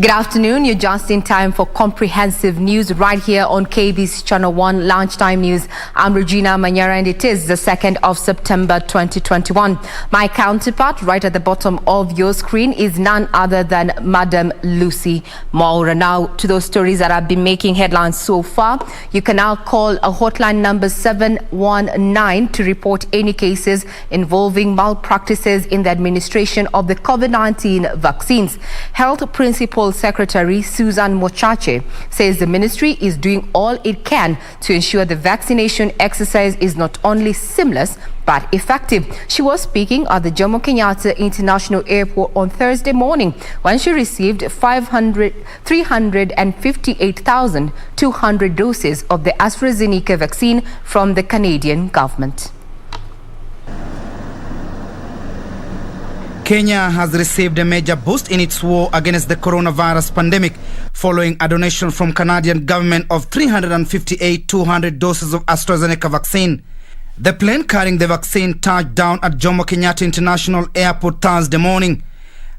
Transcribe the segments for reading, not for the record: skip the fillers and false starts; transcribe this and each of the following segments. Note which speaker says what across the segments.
Speaker 1: Good afternoon. You're just in time for comprehensive news right here on KBC Channel 1 Lunchtime News. I'm Regina, Manyara, and it is the 2nd of September 2021. My counterpart right at the bottom of your screen is none other than Madam Lucy Maura. Now, to those stories that have been making headlines so far, you can now call a hotline number 719 to report any cases involving malpractices in the administration of the COVID-19 vaccines. Health Principal Secretary Susan Mochache says the ministry is doing all it can to ensure the vaccination exercise is not only seamless but effective. She was speaking at the Jomo Kenyatta International Airport on Thursday morning when she received 358,200 doses of the AstraZeneca vaccine from the Canadian government.
Speaker 2: Kenya has received a major boost in its war against the coronavirus pandemic following a donation from Canadian government of 358,200 doses of AstraZeneca vaccine. The plane carrying the vaccine touched down at Jomo Kenyatta International Airport Thursday morning.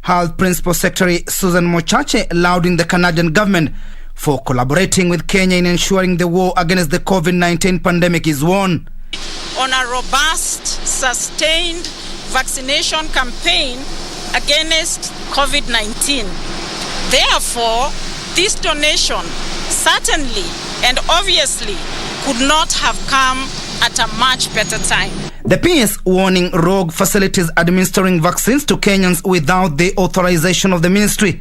Speaker 2: Health Principal Secretary Susan Mochache lauding the Canadian government for collaborating with Kenya in ensuring the war against the COVID-19 pandemic is won.
Speaker 3: On a robust, sustained vaccination campaign against COVID-19. Therefore, this donation certainly and obviously could not have come at a much better time.
Speaker 2: The PS warning rogue facilities administering vaccines to Kenyans without the authorization of the ministry.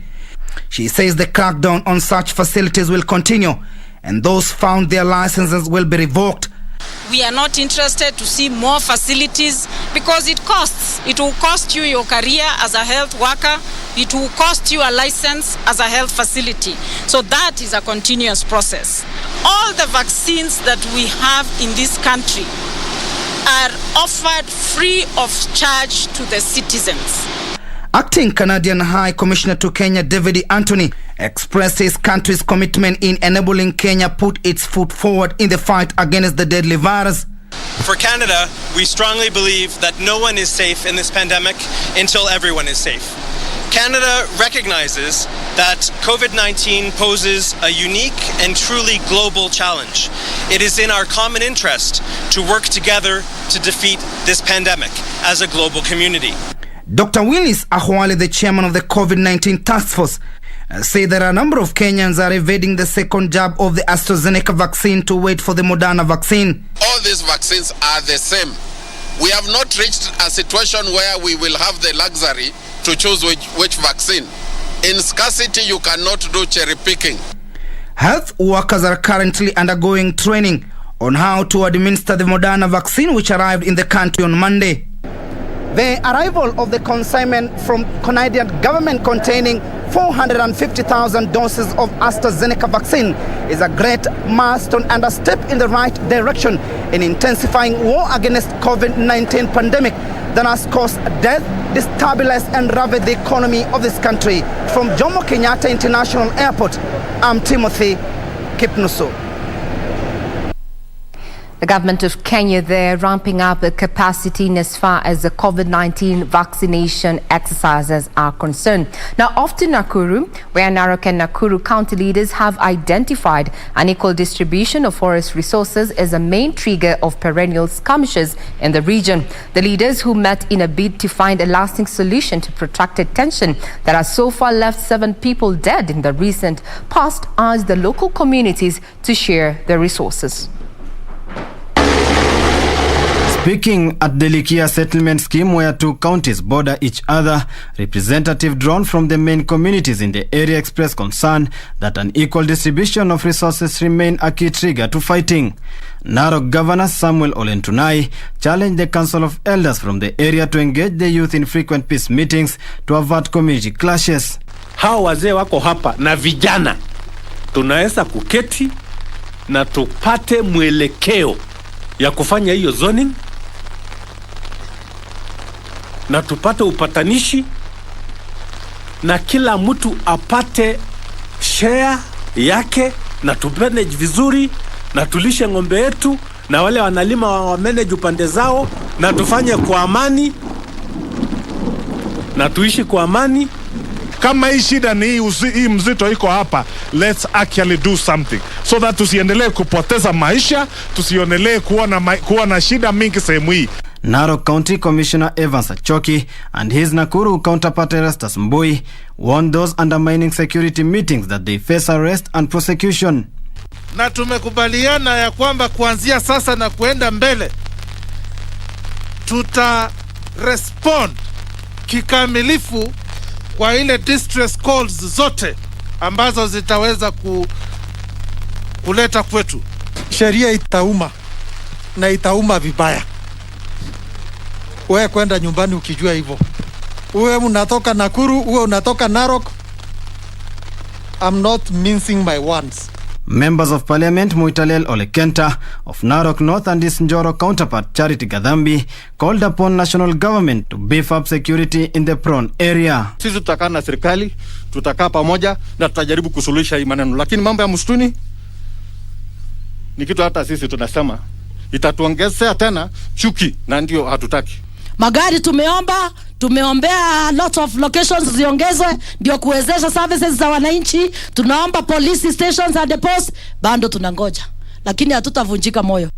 Speaker 2: She says the crackdown on such facilities will continue and those found their licenses will be revoked.
Speaker 3: We are not interested to see more facilities because it costs. It will cost you your career as a health worker. It will cost you a license as a health facility. So that is a continuous process. All the vaccines that we have in this country are offered free of charge to the citizens.
Speaker 2: Acting Canadian High Commissioner to Kenya, David Anthony, expressed his country's commitment in enabling Kenya put its foot forward in the fight against the deadly virus.
Speaker 4: For Canada, we strongly believe that no one is safe in this pandemic until everyone is safe. Canada recognizes that COVID-19 poses a unique and truly global challenge. It is in our common interest to work together to defeat this pandemic as a global community.
Speaker 2: Dr. Willis Ahwale, the chairman of the COVID-19 task force, say there are a number of Kenyans are evading the second jab of the AstraZeneca vaccine to wait for the Moderna vaccine.
Speaker 5: All these vaccines are the same. We have not reached a situation where we will have the luxury to choose which vaccine. In scarcity, you cannot do cherry picking.
Speaker 2: Health workers are currently undergoing training on how to administer the Moderna vaccine, which arrived in the country on Monday. The arrival of the consignment from Canadian government containing 450,000 doses of AstraZeneca vaccine is a great milestone and a step in the right direction in intensifying war against COVID-19 pandemic that has caused death, destabilized and ravaged the economy of this country. From Jomo Kenyatta International Airport, I'm Timothy Kipnusu.
Speaker 1: The government of Kenya there ramping up the capacity in as far as the COVID-19 vaccination exercises are concerned. Now, off to Nakuru, where Narok and Nakuru county leaders have identified an equal distribution of forest resources as a main trigger of perennial skirmishes in the region. The leaders, who met in a bid to find a lasting solution to protracted tension that has so far left 7 people dead in the recent past, urged the local communities to share their resources.
Speaker 6: Speaking at the Likia settlement scheme where 2 counties border each other, representative drawn from the main communities in the area expressed concern that an equal distribution of resources remain a key trigger to fighting. Narok Governor Samuel Olentunai challenged the Council of Elders from the area to engage the youth in frequent peace meetings to avert community clashes.
Speaker 7: Hao wazee wako hapa na vijana tunaweza kuketi na tupate mwelekeo ya kufanya hiyo zoning na tupate upatanishi na kila mtu apate share yake na tumanage vizuri na tulishe ng'ombe yetu na wale wanalima wa manage upande zao na tufanye kwa amani na tuishi kwa amani
Speaker 8: Kama hii shida ni hii mzito iko hapa, let's actually do something so that tusiendelee kupoteza maisha, tusiendelee kuwa na shida mingi sehemu hii.
Speaker 6: Narok County Commissioner Evans Achoki and his Nakuru counterpart Erastus Mbui warned those undermining security meetings that they face arrest and prosecution.
Speaker 9: Na tumekubaliana ya kwamba kuanzia sasa na kuenda mbele tuta respond kikamilifu kwa ile distress calls zote ambazo zitaweza kuleta kwetu.
Speaker 10: Sheria itauma na itauma vibaya. Wewe kwenda nyumbani ukijua hivyo. Wewe unatoka Nakuru, wewe unatoka Narok. I'm not mincing my words.
Speaker 6: Members of Parliament Muitalel Olekenta of Narok North and his Njoro counterpart Charity Gadhambi called upon national government to beef up security in the prone area.
Speaker 10: Sisi tutakaa na serikali, tutakaa pamoja na tutajaribu kusuluhisha hii maneno. Lakini mambo ya msituni ni kitu hata sisi tunasema itatuongezea tena chuki na ndio hatutaki.
Speaker 11: Magari tumeombea lot of locations ziongezwe ndio kuwezesha services za wananchi. Tunaomba police stations and depots, bado tunangoja, lakini hatutavunjika moyo.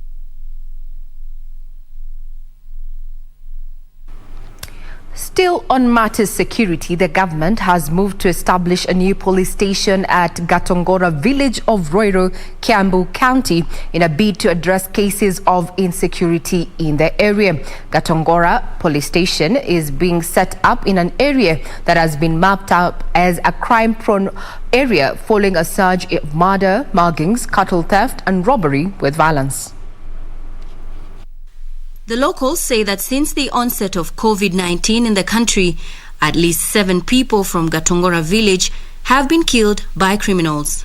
Speaker 1: Still on matters security, the government has moved to establish a new police station at Gatongora village of Ruiru, Kiambu County in a bid to address cases of insecurity in the area. Gatongora police station is being set up in an area that has been mapped up as a crime-prone area following a surge of murder, muggings, cattle theft and robbery with violence.
Speaker 12: The locals say that since the onset of COVID-19 in the country, at least 7 people from Gatongora village have been killed by criminals.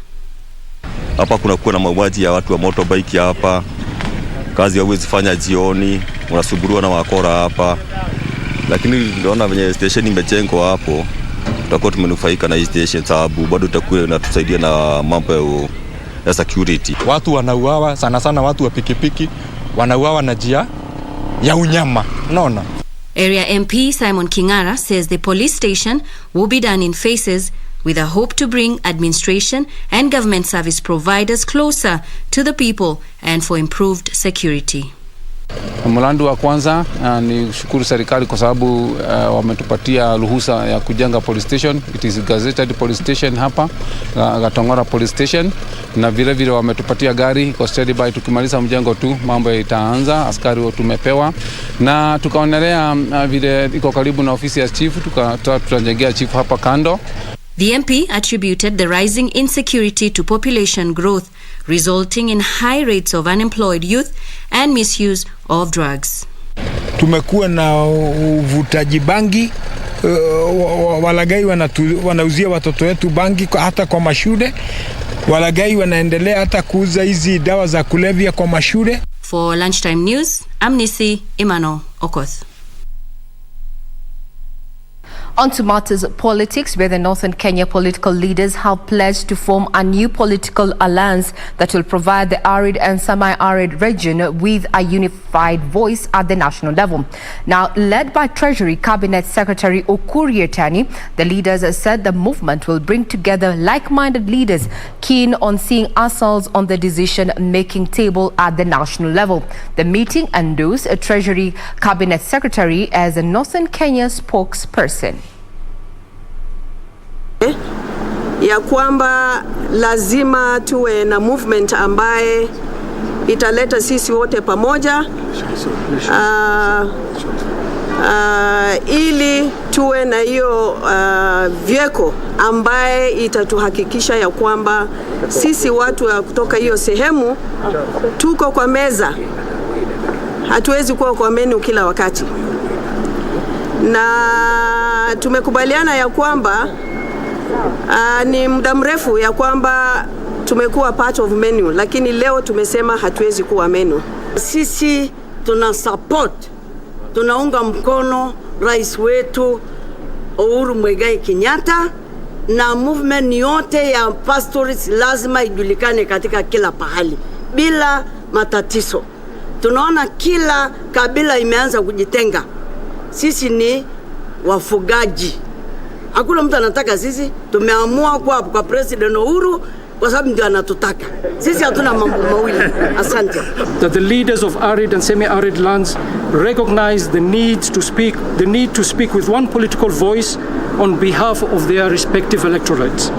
Speaker 13: Hapa kunakuwa na mauaji ya watu wa motorbike hapa. Kazi hauwezi fanya jioni, unasuburiwa na wakora hapa. Lakini naona venye station imejengwa hapo, tutakuwa tumenufaika na hii station sababu bado itakuwa inatusaidia na mambo ya security.
Speaker 14: Watu wanauawa sana sana, watu wa pikipiki wanauawa na njia ya unyama, unaona.
Speaker 12: Area MP Simon Kingara says the police station will be done in phases with a hope to bring administration and government service providers closer to the people and for improved security.
Speaker 15: Mlandu wa kwanza ni shukuru serikali kwa sababu wametupatia ruhusa ya kujenga police station. It is gazetted police station hapa Gatongora police station, na vile vile wametupatia gari kwa steady by. Tukimaliza mjengo tu mambo itaanza, askari wote tumepewa, na tukaonelea vile iko karibu na ofisi ya chief, tutajengea chief hapa kando.
Speaker 12: The MP attributed the rising insecurity to population growth, resulting in high rates of unemployed youth and misuse of drugs.
Speaker 16: Tumekuwa na uvutaji bangi, walagai wanauzia watoto wetu bangi hata kwa mashule. Walagai wanaendelea hata kuuza hizi dawa za kulevya kwa mashule.
Speaker 12: For Lunchtime News, I'm Nisi Imano Okoth.
Speaker 1: On to matters of politics, where the Northern Kenya political leaders have pledged to form a new political alliance that will provide the arid and semi-arid region with a unified voice at the national level. Now, led by Treasury Cabinet Secretary Ukur Yatani, the leaders said the movement will bring together like-minded leaders keen on seeing ourselves on the decision-making table at the national level. The meeting endorsed a Treasury Cabinet Secretary as a Northern Kenya spokesperson.
Speaker 17: Ya kwamba lazima tuwe na movement ambaye italeta sisi wote pamoja ili tuwe na hiyo vyeko ambaye itatuhakikisha ya kwamba sisi watu kutoka hiyo sehemu tuko kwa meza. Hatuwezi kuwa kwa menu kila wakati, na tumekubaliana ya kwamba ni muda mrefu ya kwamba tumekuwa part of menu, lakini leo tumesema hatuwezi kuwa menu.
Speaker 18: Sisi tuna support, tunaunga mkono rais wetu Uhuru Muigai Kenyatta, na movement yote ya pastoralists lazima ijulikane katika kila pahali bila matatizo. Tunaona kila kabila imeanza kujitenga. Sisi ni wafugaji Hakuna mtu anataka sisi, tumeamua kuwa kwa President Uhuru kwa sababu ndio anatutaka. Sisi hatuna mambo mawili. Asante.
Speaker 19: That the leaders of arid and semi-arid lands recognize the need to speak with one political voice on behalf of their respective electorates.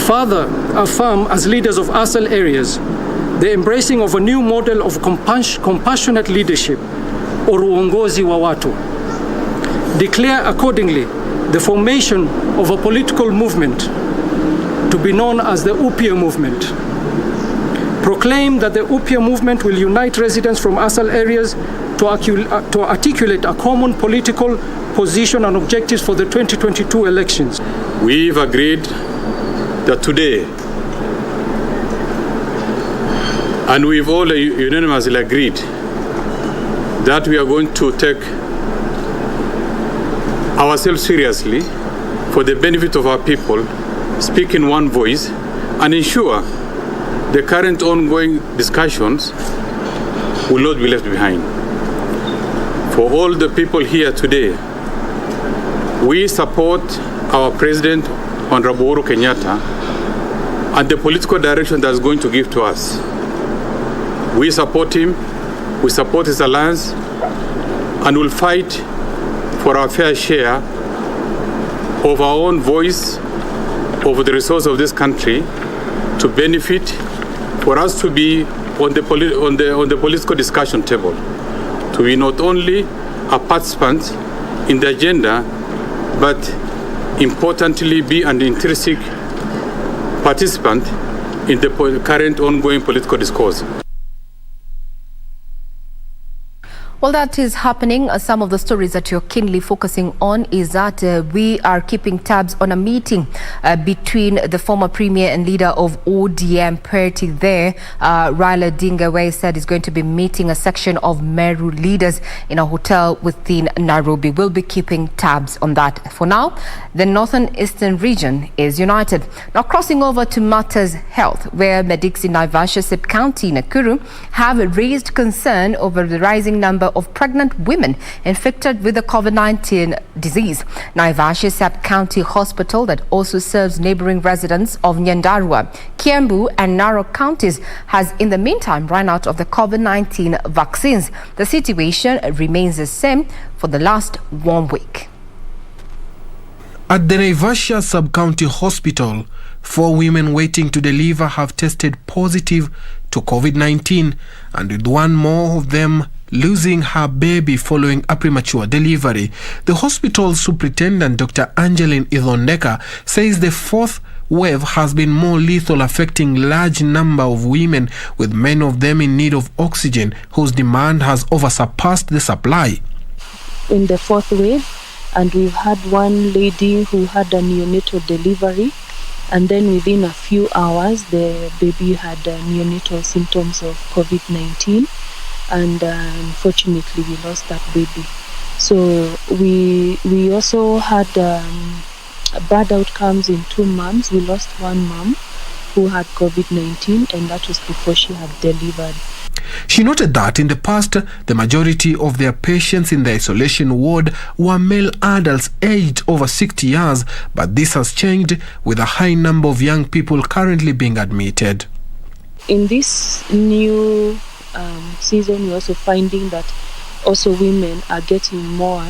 Speaker 19: Further, affirm as leaders of ASAL areas the embracing of a new model of compassionate leadership or uongozi wa watu. Declare accordingly the formation of a political movement to be known as the UPIA movement. Proclaim that the UPIA movement will unite residents from ASAL areas to articulate a common political position and objectives for the 2022 elections.
Speaker 20: We've agreed that today, and we've all unanimously agreed that we are going to take ourselves seriously for the benefit of our people, speak in one voice, and ensure the current ongoing discussions will not be left behind. For all the people here today, we support our President, Honorable Uhuru Kenyatta, and the political direction that's going to give to us. We support him, we support his alliance, and will fight for our fair share of our own voice over the resource of this country to benefit, for us to be on the political discussion table, to be not only a participant in the agenda, but importantly be an intrinsic participant in the current ongoing political discourse.
Speaker 1: Well, that is happening. Some of the stories that you're keenly focusing on is that we are keeping tabs on a meeting between the former premier and leader of ODM party there, Raila Odinga, where he said he's going to be meeting a section of Meru leaders in a hotel within Nairobi. We'll be keeping tabs on that. For now, the Northern Eastern region is united. Now, crossing over to matters health, where medics in Naivasha Sub-County, Nakuru, have raised concern over the rising number of pregnant women infected with the COVID-19 disease. Naivasha Sub-County Hospital, that also serves neighboring residents of Nyandarua, Kiambu and Narok counties, has in the meantime run out of the COVID-19 vaccines. The situation remains the same for the last 1 week.
Speaker 21: At the Naivasha Sub-County Hospital, 4 women waiting to deliver have tested positive to COVID-19, and with one more of them losing her baby following a premature delivery. The hospital superintendent, Dr. Angeline Idhondeka, says the fourth wave has been more lethal, affecting large number of women, with many of them in need of oxygen, whose demand has oversurpassed the supply.
Speaker 22: In the fourth wave, and we've had one lady who had a neonatal delivery, and then within a few hours the baby had neonatal symptoms of COVID-19, and unfortunately we lost that baby. So we also had bad outcomes in 2 moms. We lost one mom who had COVID-19, and that was before she had delivered.
Speaker 21: She noted that in the past, the majority of their patients in the isolation ward were male adults aged over 60 years, but this has changed, with a high number of young people currently being admitted.
Speaker 22: In this new season, we're also finding that also women are getting more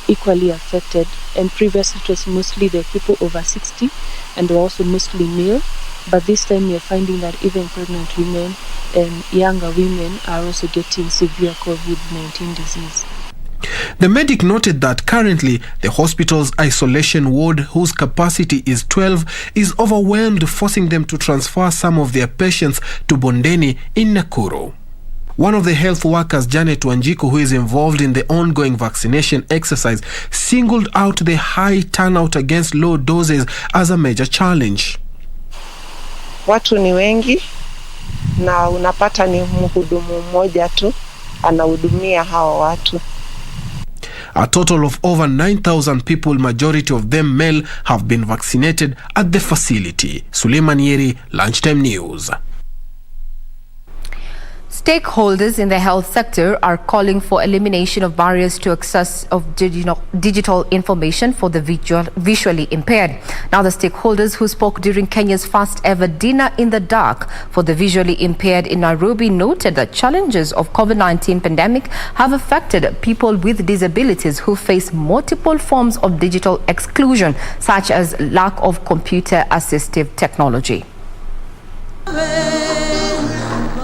Speaker 22: equally affected, and previously it was mostly the people over 60 and were also mostly male, but this time we are finding that even pregnant women and younger women are also getting severe COVID-19 disease.
Speaker 21: The medic noted that currently the hospital's isolation ward, whose capacity is 12, is overwhelmed, forcing them to transfer some of their patients to Bondeni in Nakuru. One of the health workers, Janet Wanjiku, who is involved in the ongoing vaccination exercise, singled out the high turnout against low doses as a major challenge.
Speaker 23: Watu ni wengi na unapata ni mhudumu mmoja tu anahudumia hawa watu.
Speaker 21: A total of over 9,000 people, majority of them male, have been vaccinated at the facility. Suleiman Yeri, Lunchtime News.
Speaker 1: Stakeholders in the health sector are calling for elimination of barriers to access of digital information for the visually impaired. Now, the stakeholders who spoke during Kenya's first ever dinner in the dark for the visually impaired in Nairobi noted that challenges of COVID-19 pandemic have affected people with disabilities who face multiple forms of digital exclusion, such as lack of computer-assistive technology.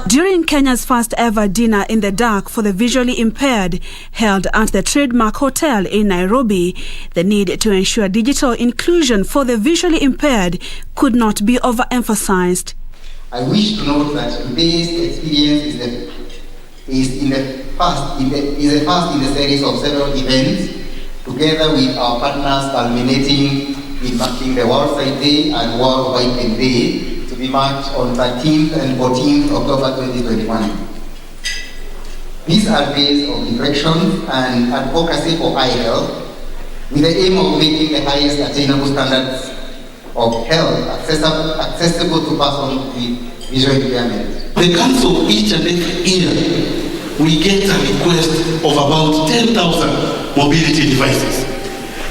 Speaker 3: During Kenya's first ever dinner in the dark for the visually impaired, held at the Trademark Hotel in Nairobi, the need to ensure digital inclusion for the visually impaired could not be overemphasized.
Speaker 4: I wish to note that today's experience is the first in the series of several events, together with our partners culminating in marking the World Sight Day and World White Day, to be marked on 13th and 14th October 2021. These are days of reflection and advocacy for eye health, with the aim of making the highest attainable standards of health accessible to persons with visual impairment.
Speaker 5: The council each and every year we get a request of about 10,000 mobility devices,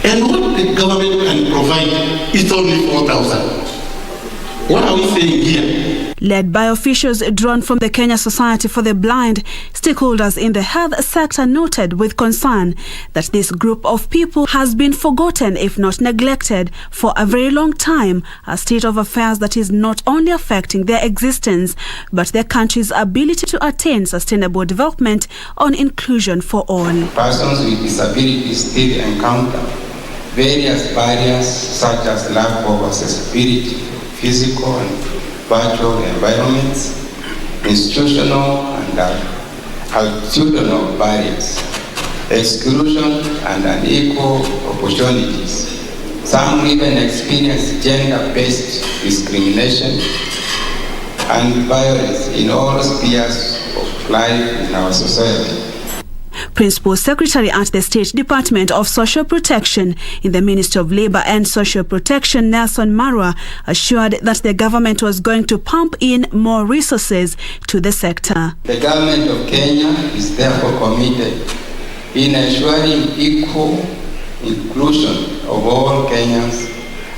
Speaker 5: and what the government can provide is only 4,000. What are we saying here?
Speaker 3: Led by officials drawn from the Kenya Society for the Blind, stakeholders in the health sector noted with concern that this group of people has been forgotten, if not neglected, for a very long time, a state of affairs that is not only affecting their existence, but their country's ability to attain sustainable development on inclusion for all.
Speaker 4: Persons with disabilities still encounter various barriers such as lack of accessibility, physical and virtual environments, institutional and attitudinal barriers, exclusion and unequal opportunities. Some even experience gender-based discrimination and violence in all spheres of life in our society.
Speaker 3: Principal Secretary at the State Department of Social Protection in the Ministry of Labour and Social Protection, Nelson Marwa, assured that the government was going to pump in more resources to the sector.
Speaker 4: The government of Kenya is therefore committed in ensuring equal inclusion of all Kenyans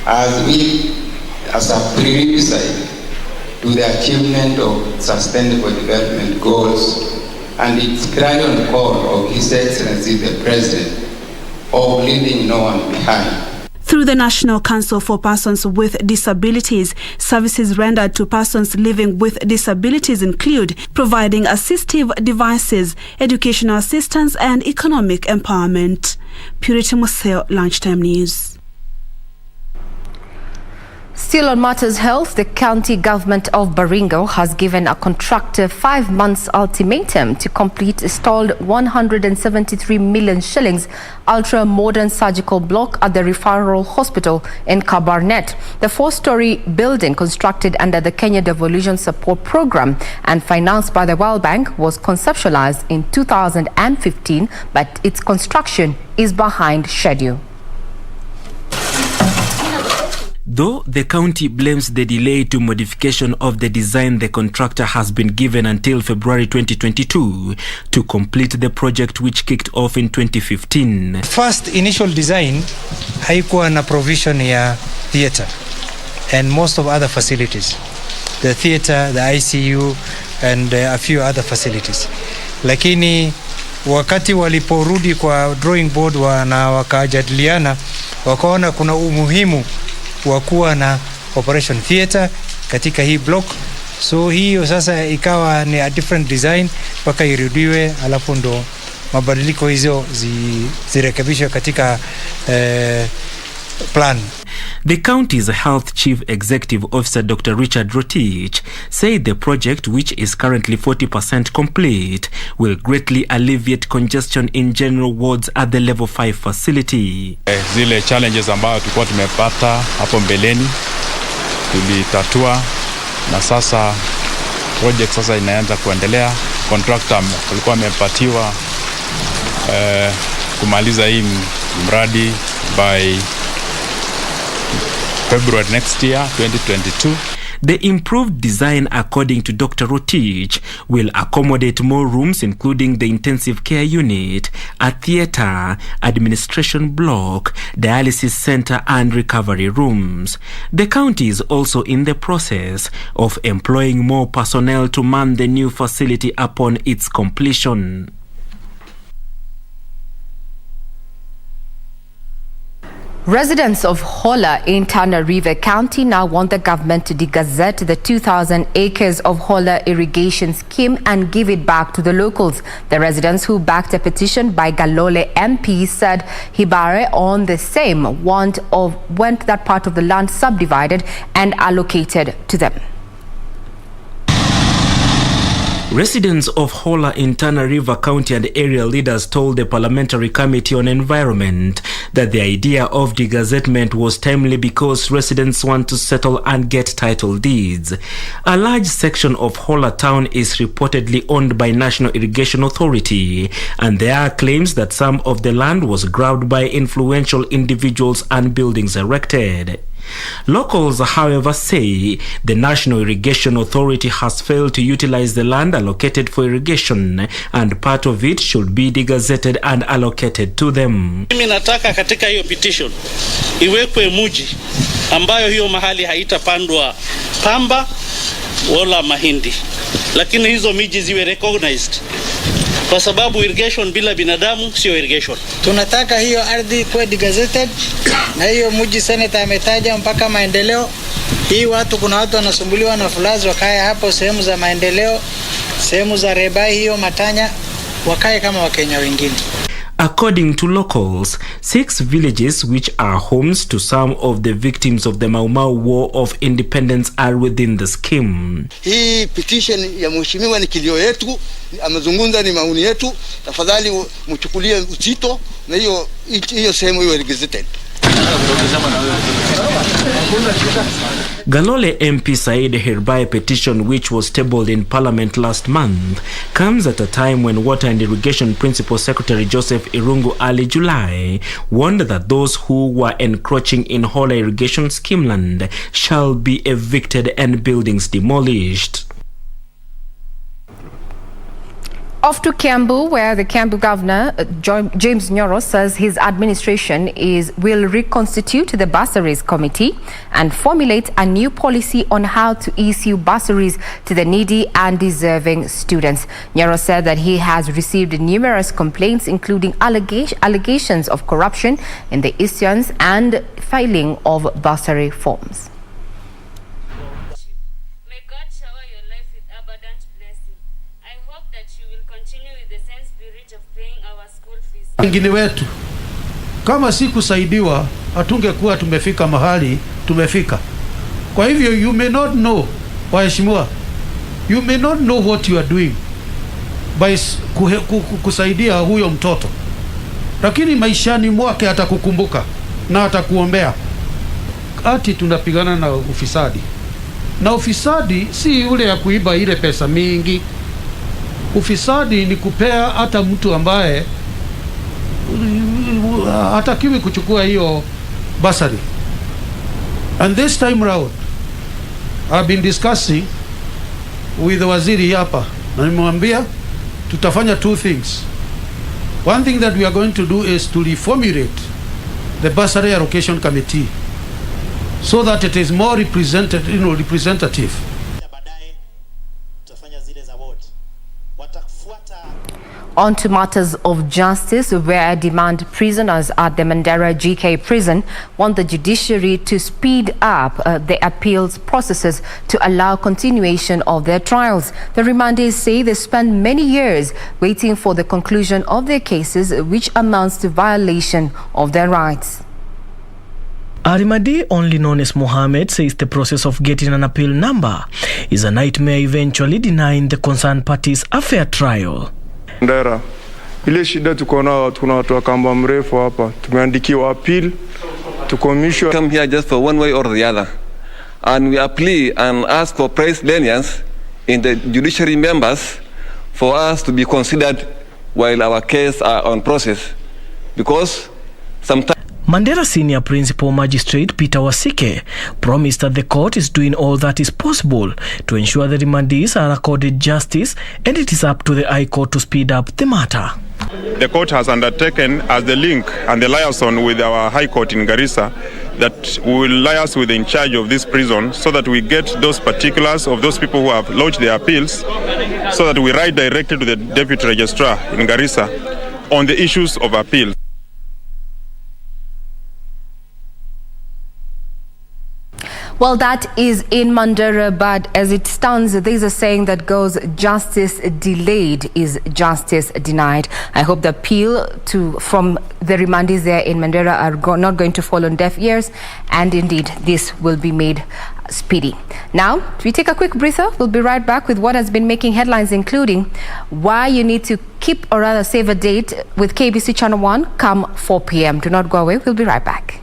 Speaker 4: as a prerequisite to the achievement of sustainable development goals, and its clarion call of His Excellency the President of leaving no one behind.
Speaker 3: Through the National Council for Persons with Disabilities, services rendered to persons living with disabilities include providing assistive devices, educational assistance and economic empowerment. Purity Museo, Lunchtime News.
Speaker 1: Still on matters health, the county government of Baringo has given a contractor 5 months ultimatum to complete a stalled 173 million shillings ultra-modern surgical block at the referral hospital in Kabarnet. The 4-story building, constructed under the Kenya Devolution Support Program and financed by the World Bank, was conceptualized in 2015, but its construction is behind schedule.
Speaker 24: Though the county blames the delay to modification of the design, the contractor has been given until February 2022 to complete the project, which kicked off in 2015.
Speaker 25: First initial design haikuwa na provision ya theater and most of other facilities. The theater, the ICU and a few other facilities. Lakini wakati waliporudi kwa drawing board na wakajadiliana, wakaona kuna umuhimu wa kuwa na operation theater katika hii block, so hiyo sasa ikawa ni a different design mpaka irudiwe, alafu ndo mabadiliko hizo zirekebishwe katika plan.
Speaker 24: The county's health chief executive officer, Dr. Richard Rotich, said the project, which is currently 40% complete, will greatly alleviate congestion in general wards at the level 5 facility.
Speaker 14: Zile challenges ambayo tulikuwa tumepata hapo mbeleni tulitatua, na sasa project sasa inaanza kuendelea. Contractor alikuwa amepatiwa kumaliza hii mradi by February next year, 2022.
Speaker 24: The improved design, according to Dr. Rotich, will accommodate more rooms, including the intensive care unit, a theatre, administration block, dialysis center and recovery rooms. The county is also in the process of employing more personnel to man the new facility upon its completion.
Speaker 1: Residents of Hola in Tana River County now want the government to de-gazette the 2,000 acres of Hola irrigation scheme and give it back to the locals. The residents who backed a petition by Galole MP said Hibare on the same want that part of the land subdivided and allocated to them.
Speaker 24: Residents of Hola in Tana River County and area leaders told the Parliamentary Committee on Environment that the idea of de-gazettement was timely because residents want to settle and get title deeds. A large section of Hola town is reportedly owned by National Irrigation Authority, and there are claims that some of the land was grabbed by influential individuals and buildings erected. Locals, however, say the National Irrigation Authority has failed to utilize the land allocated for irrigation, and part of it should be de-gazetted and allocated to them.
Speaker 2: Mimi nataka katika hiyo petition iwekwe muji ambayo hiyo mahali haitapandwa pamba wala mahindi, lakini hizo miji ziwe recognized, kwa sababu irrigation bila binadamu sio irrigation.
Speaker 6: Tunataka hiyo ardhi kuwe de-gazetted, na hiyo mji senator ametaja mpaka maendeleo. Hii watu, kuna watu wanasumbuliwa na fulazi, wakae hapo sehemu za maendeleo, sehemu za Rebai, hiyo Matanya, wakae kama Wakenya wengine.
Speaker 24: According to locals, 6 villages which are homes to some of the victims of the Mau Mau War of Independence are within the scheme.
Speaker 7: Hii petition ya mheshimiwa ni kilio yetu, amezungumza ni maoni yetu, tafadhali mchukulie uzito na hiyo sehemu hiyo gazetted.
Speaker 24: Galole MP Said Herbai petition, which was tabled in Parliament last month, comes at a time when Water and Irrigation Principal Secretary Joseph Irungu early July warned that those who were encroaching in Hola irrigation scheme land shall be evicted and buildings demolished.
Speaker 1: Off to Kiambu, where the Kiambu governor, James Nyoro, says his administration will reconstitute the bursaries committee and formulate a new policy on how to issue bursaries to the needy and deserving students. Nyoro said that he has received numerous complaints, including allegations of corruption in the issuance and filing of bursary forms.
Speaker 8: Wengine wetu kama si kusaidiwa hatungekuwa tumefika mahali tumefika. Kwa hivyo you may not know, waheshimiwa, you may not know what you are doing by kusaidia huyo mtoto, lakini maishani mwake atakukumbuka na atakuombea. Ati tunapigana na ufisadi, na ufisadi si ule ya kuiba ile pesa mingi. Ufisadi ni kupea hata mtu ambaye hatakiwi kuchukua hiyo bursary. And this time round I've been discussing with the waziri hapa, na nimemwambia tutafanya 2 things. One thing that we are going to do is to reformulate the bursary allocation committee so that it is more representative.
Speaker 1: On to matters of justice, where demand prisoners at the Manyara GK prison want the judiciary to speed up the appeals processes to allow continuation of their trials. The remandees say they spend many years waiting for the conclusion of their cases, which amounts to violation of their rights.
Speaker 9: Arimadi, only known as Mohammed, says the process of getting an appeal number is a nightmare, eventually denying the concerned parties a fair trial.
Speaker 26: Ndera, ile shida tuko nao, tuna watu wa kamba mrefu hapa, tumeandikiwa appeal to commission.
Speaker 27: Come here just for one way or the other, and we appeal and ask for price lenience in the judiciary members for us to be considered while our case are on process, because sometimes
Speaker 9: Mandera Senior Principal Magistrate Peter Wasike promised that the court is doing all that is possible to ensure the remandees are accorded justice, and it is up to the High Court to speed up the matter.
Speaker 10: The court has undertaken as the link and the liaison with our High Court in Garissa that we will liaise with the in charge of this prison so that we get those particulars of those people who have lodged their appeals, so that we write directly to the Deputy Registrar in Garissa on the issues of appeals.
Speaker 1: Well, that is in Manyara, but as it stands, there's a saying that goes, justice delayed is justice denied. I hope the appeal from the remandees there in Manyara are not going to fall on deaf ears, and indeed this will be made speedy. Now, we take a quick breather. We'll be right back with what has been making headlines, including why you need to keep or rather save a date with KBC Channel 1 come 4 p.m. Do not go away. We'll be right back.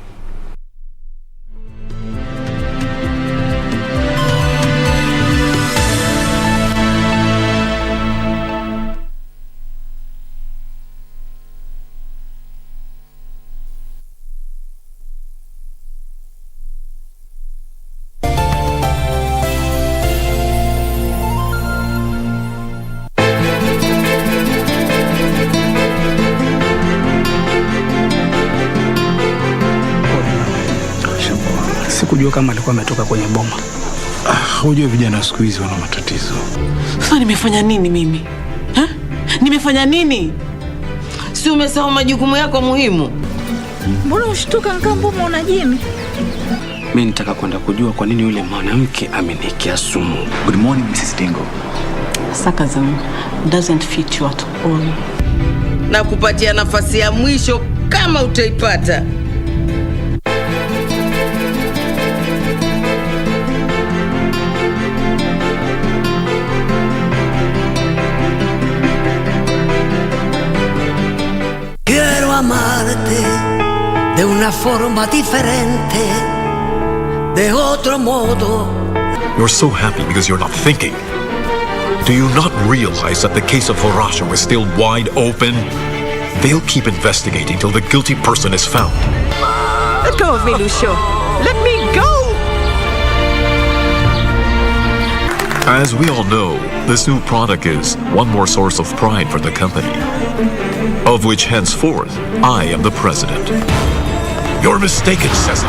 Speaker 11: Sikujua kama alikuwa ametoka kwenye boma. Hujua vijana siku hizi wana matatizo.
Speaker 12: Sasa nimefanya nini mimi? Ha? Nimefanya nini? Si umesahau majukumu yako muhimu?
Speaker 13: Mbona ushtuka kama unaona jini?
Speaker 11: Mimi nitaka kwenda kujua kwa nini yule mwanamke amenikia sumu. Good morning, Mrs. Dingo.
Speaker 12: Sarcasm doesn't fit you at all.
Speaker 13: Na kupatia nafasi ya mwisho kama utaipata.
Speaker 15: Quiero amarte de una forma diferente, de otro modo.
Speaker 16: You're so happy because you're not thinking. Do you not realize that the case of Horasha was still wide open? They'll keep investigating till the guilty person is found.
Speaker 13: Let go of me, Lucio. Let me go!
Speaker 16: As we all know, this new product is one more source of pride for the company, of which henceforth I am the president. You're mistaken, Cesar.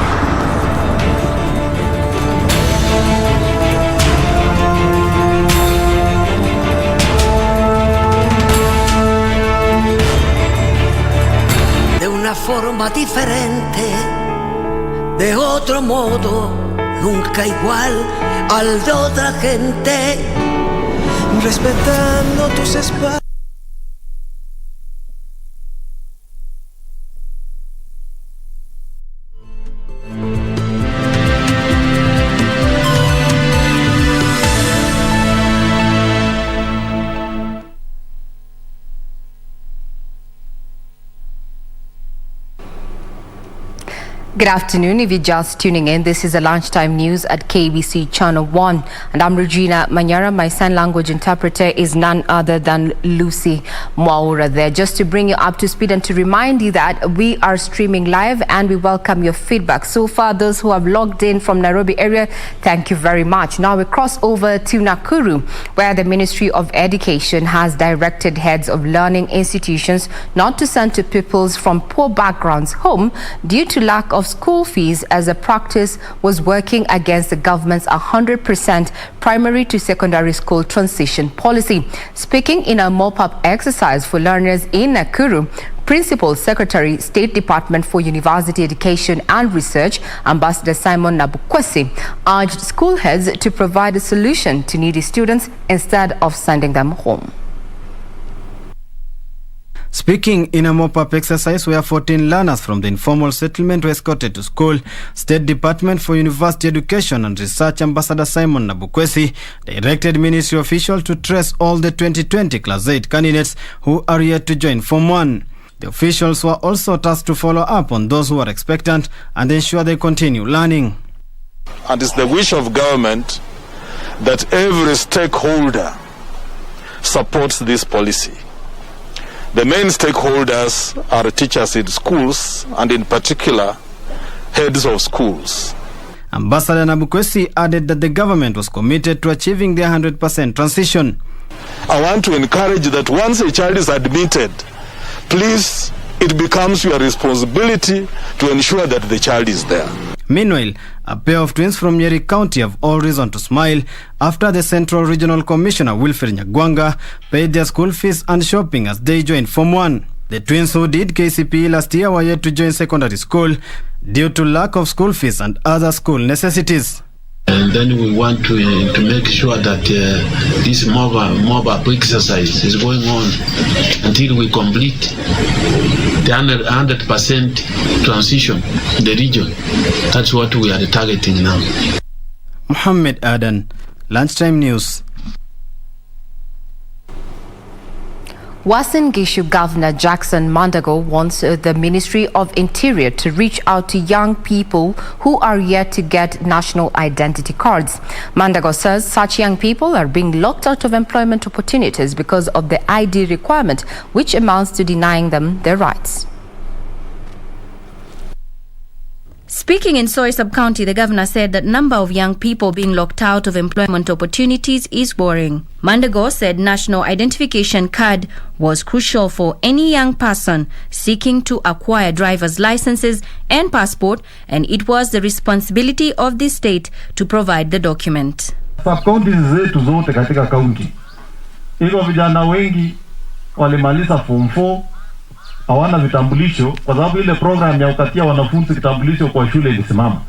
Speaker 15: De una forma diferente, de otro modo, nunca igual al de otra gente, respetando tus espacios.
Speaker 1: Good afternoon. If you're just tuning in, this is the Lunchtime News at KBC Channel 1. And I'm Regina. Manyara. My sign language interpreter is none other than Lucy Mwaura there. Just to bring you up to speed and to remind you that we are streaming live and we welcome your feedback. So far, those who have logged in from Nairobi area, thank you very much. Now we cross over to Nakuru, where the Ministry of Education has directed heads of learning institutions not to send to pupils from poor backgrounds home due to lack of school fees, as the practice was working against the government's 100% primary to secondary school transition policy. Speaking in a mop-up exercise for learners in Nakuru, Principal Secretary, State Department for University Education and Research, Ambassador Simon Nabukwesi, urged school heads to provide a solution to needy students instead of sending them home.
Speaker 17: Speaking in a mop-up exercise where 14 learners from the informal settlement were escorted to school, State Department for University Education and Research Ambassador Simon Nabukwesi directed ministry officials to trace all the 2020 Class 8 candidates who are yet to join Form 1. The officials were also tasked to follow up on those who are expectant and ensure they continue learning.
Speaker 28: And it's the wish of government that every stakeholder supports this policy. The main stakeholders are teachers in schools and in particular heads of schools.
Speaker 17: Ambassador Nabukwesi added that the government was committed to achieving the 100% transition.
Speaker 28: I want to encourage that once a child is admitted, please, it becomes your responsibility to ensure that the child is there.
Speaker 17: Meanwhile, a pair of twins from Nyeri County have all reason to smile after the Central Regional Commissioner Wilfred Nyagwanga paid their school fees and shopping as they joined Form 1. The twins who did KCPE last year were yet to join secondary school due to lack of school fees and other school necessities.
Speaker 4: And then we want to make sure that this mob up exercise is going on until we complete the 100% transition in the region. That's what we are targeting now.
Speaker 17: Mohammed Adan, Lunchtime News.
Speaker 1: Uasin Gishu Governor Jackson Mandago wants the Ministry of Interior to reach out to young people who are yet to get national identity cards. Mandago says such young people are being locked out of employment opportunities because of the ID requirement, which amounts to denying them their rights.
Speaker 5: Speaking in Soy Sub-County, the governor said that number of young people being locked out of employment opportunities is worrying. Mandago said national identification card was crucial for any young person seeking to acquire driver's licenses and passport, and it was the responsibility of the state to provide the document.
Speaker 18: Sub-county zetu zote katika county, hivyo vijana wengi walimaliza form 4 hawana vitambulisho kwa sababu ile program ya kukatia wanafunzi kitambulisho kwa shule ilisimama.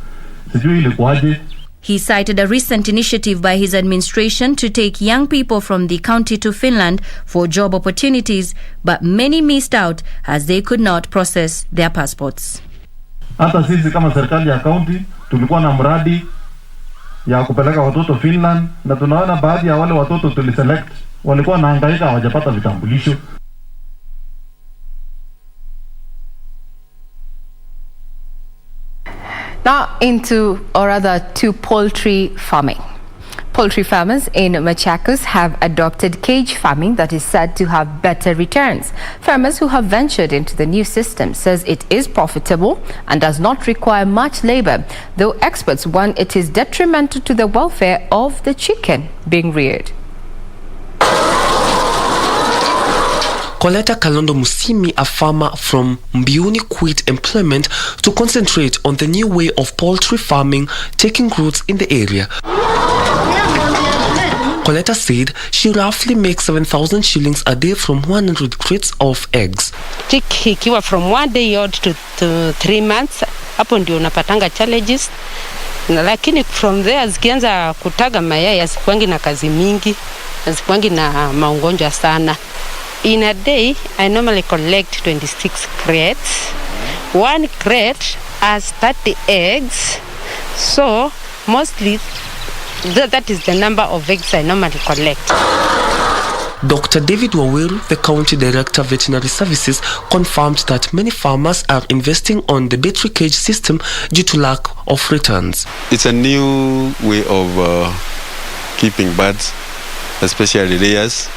Speaker 18: Sijui ilikuwaje.
Speaker 5: He cited a recent initiative by his administration to take young people from the county to Finland for job opportunities, but many missed out as they could not process their passports.
Speaker 18: Hata sisi kama serikali ya county tulikuwa na mradi ya kupeleka watoto Finland, na tunaona baadhi ya wale watoto tuliselect walikuwa wanahangaika hawajapata vitambulisho.
Speaker 1: Now to poultry farming. Poultry farmers in Machakos have adopted cage farming that is said to have better returns. Farmers who have ventured into the new system says it is profitable and does not require much labor, though experts warn it is detrimental to the welfare of the chicken being reared.
Speaker 24: Coletta Kalondo Musimi, a farmer from Mbiuni, quit employment to concentrate on the new way of poultry farming taking roots in the area. Coletta said she roughly makes 7,000 shillings a day from 100 crates of eggs.
Speaker 19: Ikiwa from 1 day old to 3 months, hapo ndio unapatanga challenges. Lakini from there zikianza kutaga mayai hazikuangi na kazi mingi, hazikuangi na magonjwa sana. In a day, I normally collect 26 crates. 1 crate has 30 eggs. So, mostly, that is the number of eggs I normally collect.
Speaker 24: Dr. David Ruiru, the County Director of Veterinary Services, confirmed that many farmers are investing on the battery cage system due to lack of returns.
Speaker 20: It's a new way of keeping birds, especially layers.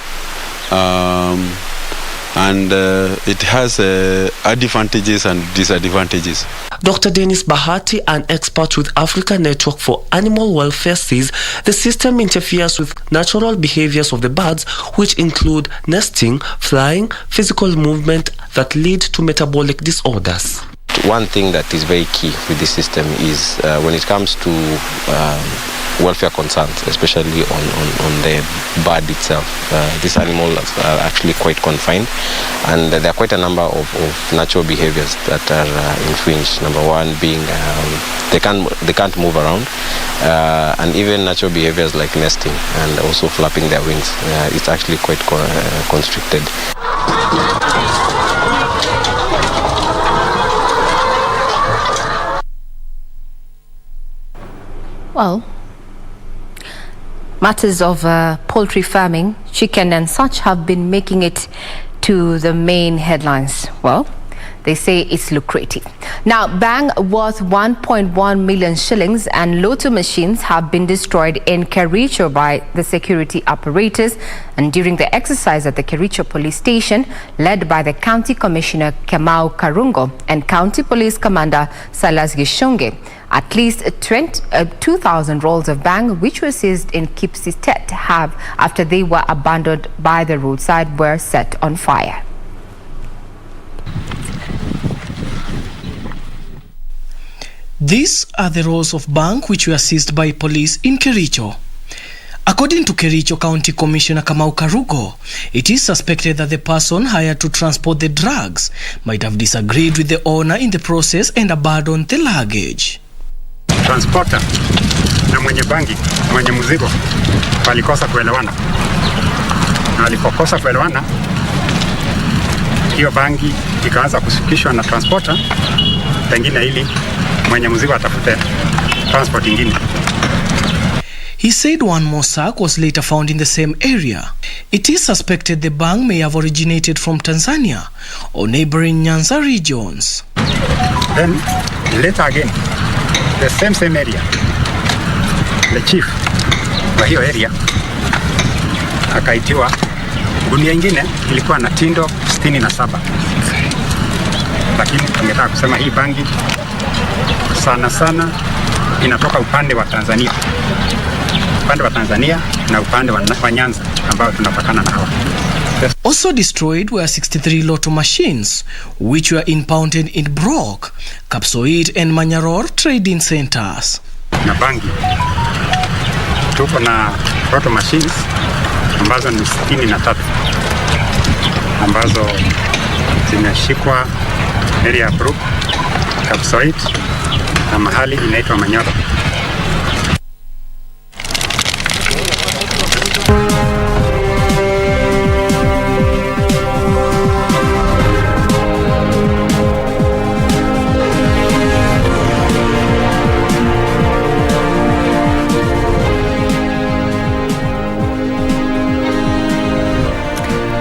Speaker 20: And it has advantages and disadvantages.
Speaker 24: Dr. Dennis Bahati, an expert with Africa Network for Animal Welfare, says the system interferes with natural behaviors of the birds, which include nesting, flying, physical movement that lead to metabolic disorders.
Speaker 21: One thing that is very key with this system is when it comes to welfare concerns, especially on the bird itself. These animals are actually quite confined, and there are quite a number of natural behaviors that are infringed. Number one being they can't move around, and even natural behaviors like nesting and also flapping their wings. It's actually quite constricted.
Speaker 1: Well, matters of poultry farming, chicken and such have been making it to the main headlines. Well, They say it's lucrative. Now, bang worth 1.1 million shillings and lotto machines have been destroyed in Kericho by the security apparatus, and during the exercise at the Kericho police station, led by the County Commissioner Kamau Karungo and County Police Commander Salas Gishonge, at least 2,000 rolls of bang, which were seized in Kipsitet, after they were abandoned by the roadside, were set on fire.
Speaker 9: These are the rolls of bang which were seized by police in Kericho. According to Kericho County Commissioner Kamau Karungo, it is suspected that the person hired to transport the drugs might have disagreed with the owner in the process and abandoned the luggage.
Speaker 2: Transporter na mwenye bangi, mwenye mzigo walikosa kuelewana. Na walipokosa kuelewana, hiyo bangi ikaanza kushukishwa na transporter, pengine ili mwenye mzigo atafute transport ingine.
Speaker 9: He said one more sack was later found in the same area. It is suspected the bang may have originated from Tanzania or neighboring Nyanza regions.
Speaker 2: Then later again, the same area, the chief wa hiyo area akaitiwa gunia ingine ilikuwa na tindo 67, lakini tungetaka kusema hii bangi sana inatoka upande wa Tanzania, na upande wa Nyanza ambao tunapakana na hawa.
Speaker 9: Also destroyed were 63 lotto machines, which were impounded in Brock, Kapsoit and Manyara trading centers.
Speaker 2: Na bangi tuko na lotto machines ambazo ni 63 ambazo zimeshikwa area ya Brock, Kapsoit na mahali inaitwa Manyara.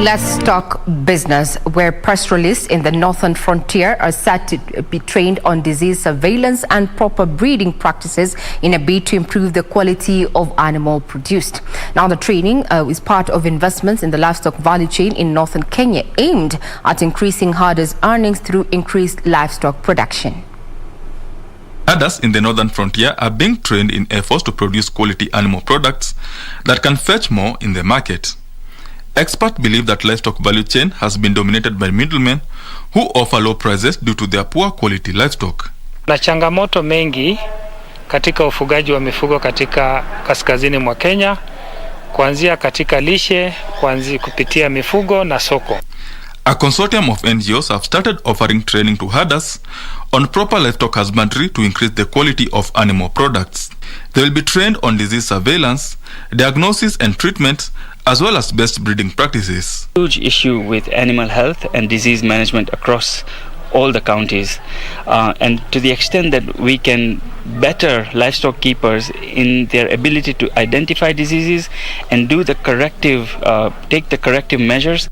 Speaker 1: Let's talk business, where press release in the Northern Frontier are set to be trained on disease surveillance and proper breeding practices in a bid to improve the quality of animal produced. Now, the training is part of investments in the livestock value chain in northern Kenya, aimed at increasing herders' earnings through increased livestock production.
Speaker 3: Herders in the Northern Frontier are being trained in efforts to produce quality animal products that can fetch more in the market. Experts believe that livestock value chain has been dominated by middlemen who offer low prices due to their poor quality livestock.
Speaker 6: Na changamoto mengi katika ufugaji wa mifugo katika kaskazini mwa Kenya, kuanzia katika lishe, kuanzia kupitia mifugo na soko.
Speaker 3: A consortium of NGOs have started offering training to herders on proper livestock husbandry to increase the quality of animal products. They will be trained on disease surveillance, diagnosis and treatment, as well as best breeding practices.
Speaker 7: Huge issue with animal health and disease management across all the counties, and to the extent that we can better livestock keepers in their ability to identify diseases and do the corrective, take the corrective measures.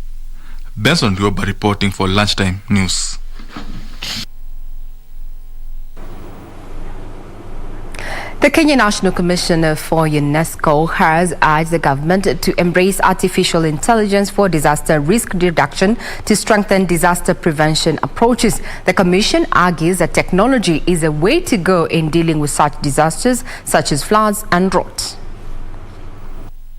Speaker 3: Benson Rioba reporting for Lunchtime News.
Speaker 1: The Kenya National Commission for UNESCO has urged the government to embrace artificial intelligence for disaster risk reduction to strengthen disaster prevention approaches. The commission argues that technology is a way to go in dealing with such disasters such as floods and drought.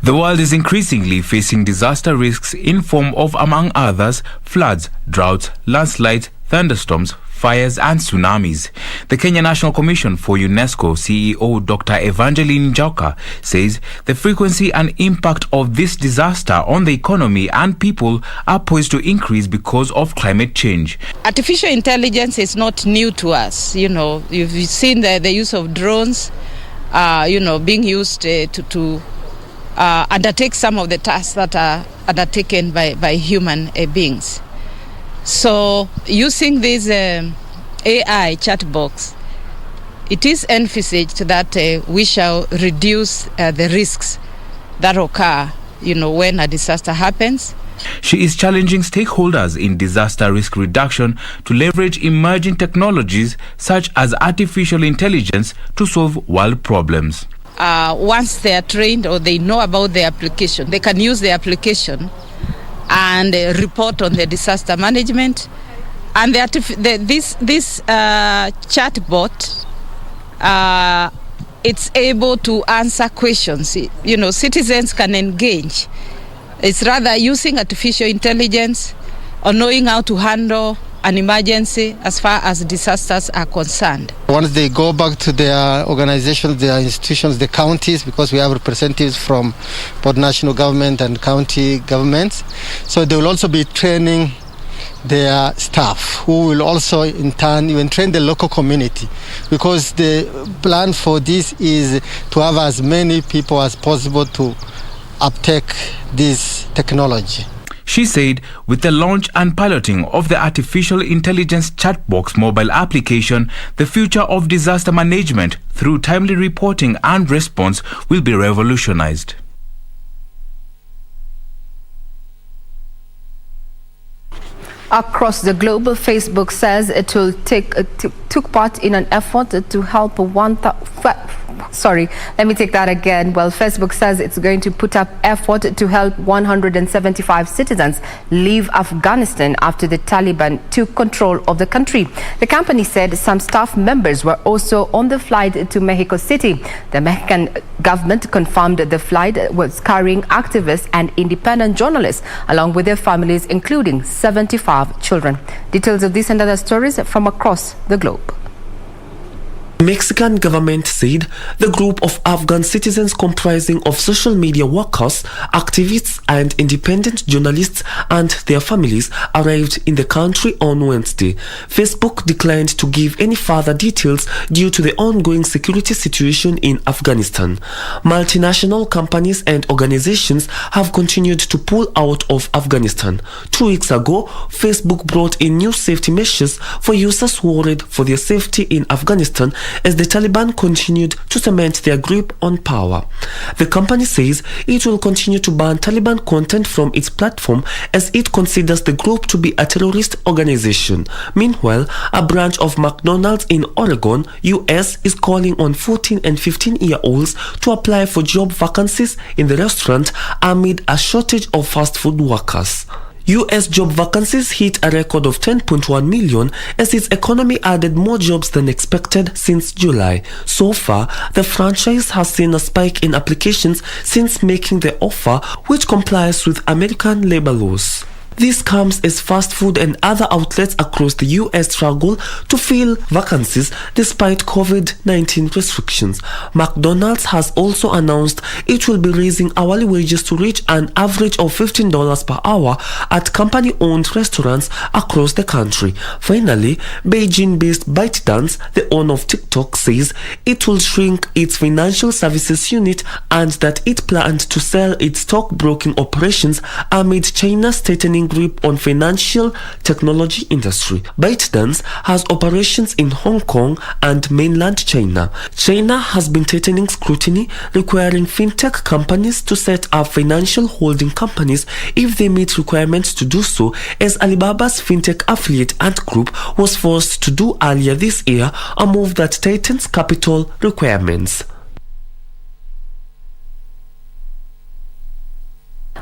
Speaker 14: The world is increasingly facing disaster risks in form of, among others, floods, droughts, landslides, thunderstorms, fires and tsunamis. The Kenya National Commission for UNESCO CEO Dr. Evangeline Njoka says the frequency and impact of this disaster on the economy and people are poised to increase because of climate change.
Speaker 22: Artificial intelligence is not new to us. You know, you've seen the use of drones, being used to undertake some of the tasks that are undertaken by human beings. So using this AI chat box, it is envisaged that we shall reduce the risks that occur, when a disaster happens,
Speaker 14: She is challenging stakeholders in disaster risk reduction to leverage emerging technologies such as artificial intelligence to solve world problems.
Speaker 22: Once they are trained or they know about the application, they can use the application and report on the disaster management. And this chatbot, it's able to answer questions. You know, citizens can engage. It's rather using artificial intelligence or knowing how to handle an emergency as far as disasters are concerned.
Speaker 8: Once they go back to their organizations, their institutions, the counties, because we have representatives from both national government and county governments, so they will also be training their staff, who will also in turn even train the local community, because the plan for this is to have as many people as possible to uptake this technology.
Speaker 14: She said with the launch and piloting of the artificial intelligence chatbox mobile application, the future of disaster management through timely reporting and response will be revolutionized.
Speaker 1: Across the globe, Facebook says it will took part in an effort to help Facebook says it's going to put up effort to help 175 citizens leave Afghanistan after the Taliban took control of the country. The company said some staff members were also on the flight to Mexico City. The Mexican government confirmed the flight was carrying activists and independent journalists along with their families, including 75 children. Details of this and other stories from across the globe.
Speaker 10: The Mexican government said the group of Afghan citizens comprising of social media workers, activists and independent journalists and their families arrived in the country on Wednesday. Facebook declined to give any further details due to the ongoing security situation in Afghanistan. Multinational companies and organizations have continued to pull out of Afghanistan. 2 weeks ago, Facebook brought in new safety measures for users worried for their safety in Afghanistan as the Taliban continued to cement their grip on power. The company says it will continue to ban Taliban content from its platform as it considers the group to be a terrorist organization. Meanwhile, a branch of McDonald's in Oregon, US, is calling on 14 and 15-year-olds to apply for job vacancies in the restaurant amid a shortage of fast food workers. US job vacancies hit a record of 10.1 million as its economy added more jobs than expected since July. So far, the franchise has seen a spike in applications since making the offer, which complies with American labor laws. This comes as fast food and other outlets across the US struggle to fill vacancies despite COVID-19 restrictions. McDonald's has also announced it will be raising hourly wages to reach an average of $15 per hour at company-owned restaurants across the country. Finally, Beijing-based ByteDance, the owner of TikTok, says it will shrink its financial services unit and that it plans to sell its stockbroking operations amid China's tightening grip on financial technology industry. ByteDance has operations in Hong Kong and mainland China. China has been tightening scrutiny, requiring fintech companies to set up financial holding companies if they meet requirements to do so, as Alibaba's fintech affiliate Ant Group was forced to do earlier this year, a move that tightens capital requirements.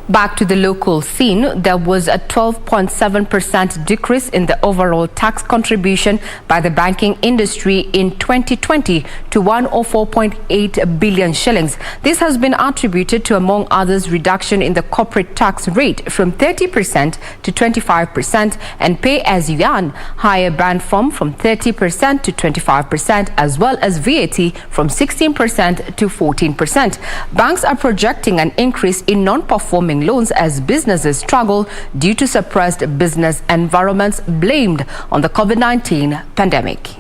Speaker 1: Back to the local scene, there was a 12.7% decrease in the overall tax contribution by the banking industry in 2020 to 104.8 billion shillings. This has been attributed to, among others, reduction in the corporate tax rate from 30% to 25% and pay-as-you-earn, higher band from 30% to 25%, as well as VAT from 16% to 14%. Banks are projecting an increase in non-performing loans as businesses struggle due to suppressed business environments blamed on the COVID-19 pandemic.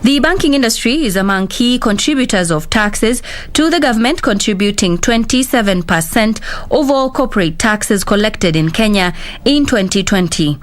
Speaker 5: The banking industry is among key contributors of taxes to the government, contributing 27% of all corporate taxes collected in Kenya in 2020.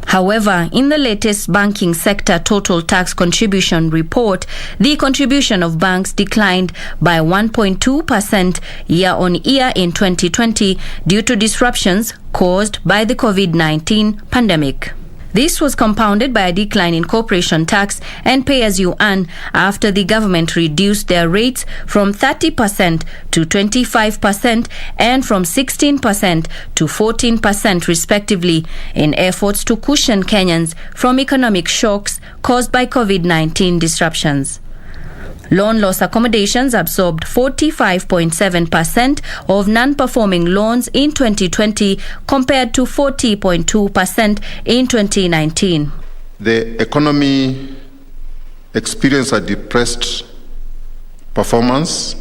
Speaker 5: However, in the latest banking sector total tax contribution report, the contribution of banks declined by 1.2% year-on-year in 2020 due to disruptions caused by the COVID-19 pandemic. This was compounded by a decline in corporation tax and pay-as-you-earn after the government reduced their rates from 30% to 25% and from 16% to 14% respectively in efforts to cushion Kenyans from economic shocks caused by COVID-19 disruptions. Loan loss accommodations absorbed 45.7% of non-performing loans in 2020 compared to 40.2% in 2019.
Speaker 11: The economy experienced a depressed performance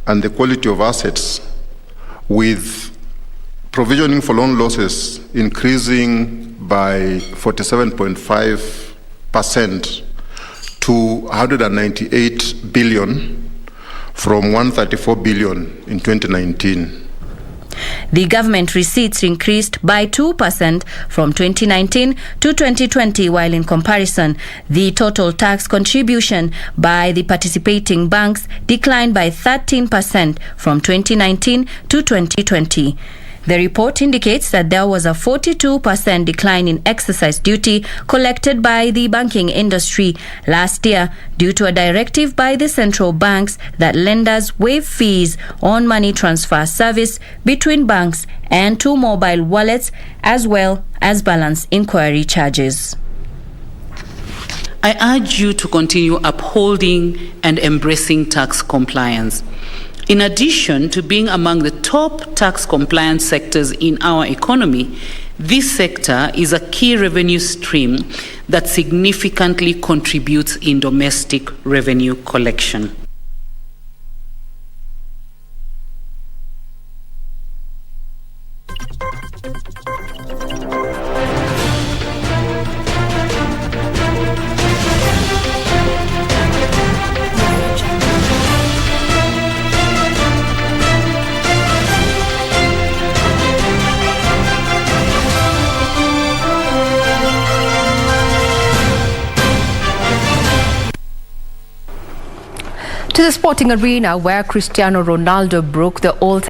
Speaker 11: and the quality of assets, with provisioning for loan losses increasing by 47.5% to 198 billion from 134 billion in 2019.
Speaker 5: The government receipts increased by 2% from 2019 to 2020, while in comparison, the total tax contribution by the participating banks declined by 13% from 2019 to 2020. The report indicates that there was a 42% decline in excise duty collected by the banking industry last year due to a directive by the central banks that lenders waive fees on money transfer service between banks and to mobile wallets, as well as balance inquiry charges.
Speaker 12: I urge you to continue upholding and embracing tax compliance. In addition to being among the top tax compliance sectors in our economy, this sector is a key revenue stream that significantly contributes in domestic revenue collection.
Speaker 1: To the sporting arena, where Cristiano Ronaldo broke the all-time